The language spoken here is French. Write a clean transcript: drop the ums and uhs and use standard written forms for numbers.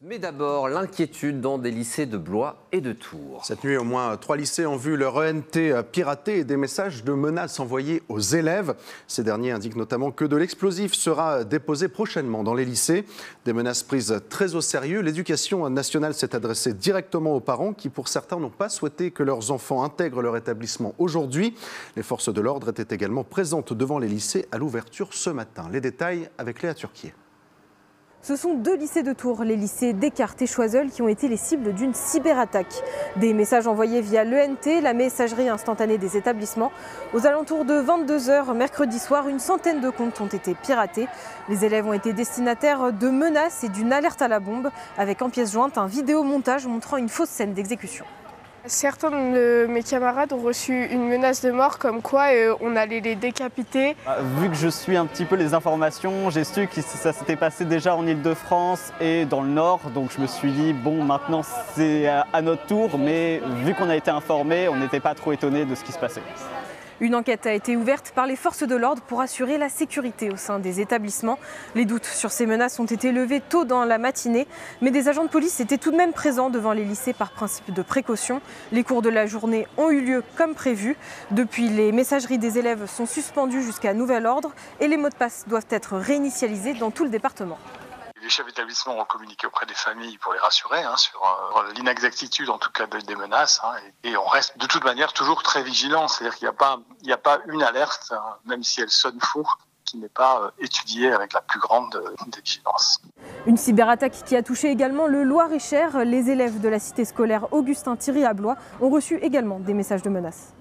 Mais d'abord, l'inquiétude dans des lycées de Blois et de Tours. Cette nuit, au moins 3 lycées ont vu leur ENT piraté et des messages de menaces envoyés aux élèves. Ces derniers indiquent notamment que de l'explosif sera déposé prochainement dans les lycées. Des menaces prises très au sérieux. L'éducation nationale s'est adressée directement aux parents qui, pour certains, n'ont pas souhaité que leurs enfants intègrent leur établissement aujourd'hui. Les forces de l'ordre étaient également présentes devant les lycées à l'ouverture ce matin. Les détails avec Léa Turquier. Ce sont 2 lycées de Tours, les lycées Descartes et Choiseul, qui ont été les cibles d'une cyberattaque. Des messages envoyés via l'ENT, la messagerie instantanée des établissements. Aux alentours de 22 h mercredi soir, une centaine de comptes ont été piratés. Les élèves ont été destinataires de menaces et d'une alerte à la bombe, avec en pièce jointe un vidéomontage montrant une fausse scène d'exécution. Certains de mes camarades ont reçu une menace de mort comme quoi on allait les décapiter. Vu que je suis un petit peu les informations, j'ai su que ça s'était passé déjà en Île-de-France et dans le Nord. Donc je me suis dit, bon, maintenant c'est à notre tour. Mais vu qu'on a été informés, on n'était pas trop étonnés de ce qui se passait. Une enquête a été ouverte par les forces de l'ordre pour assurer la sécurité au sein des établissements. Les doutes sur ces menaces ont été levés tôt dans la matinée, mais des agents de police étaient tout de même présents devant les lycées par principe de précaution. Les cours de la journée ont eu lieu comme prévu. Depuis, les messageries des élèves sont suspendues jusqu'à nouvel ordre et les mots de passe doivent être réinitialisés dans tout le département. Les chefs d'établissement ont communiqué auprès des familles pour les rassurer sur l'inexactitude en tout cas des menaces. Et on reste de toute manière toujours très vigilant. C'est-à-dire qu'il n'y a pas une alerte, même si elle sonne faux, qui n'est pas étudiée avec la plus grande des vigilances. Une cyberattaque qui a touché également le Loir-et-Cher. Les élèves de la cité scolaire Augustin-Thierry à Blois ont reçu également des messages de menaces.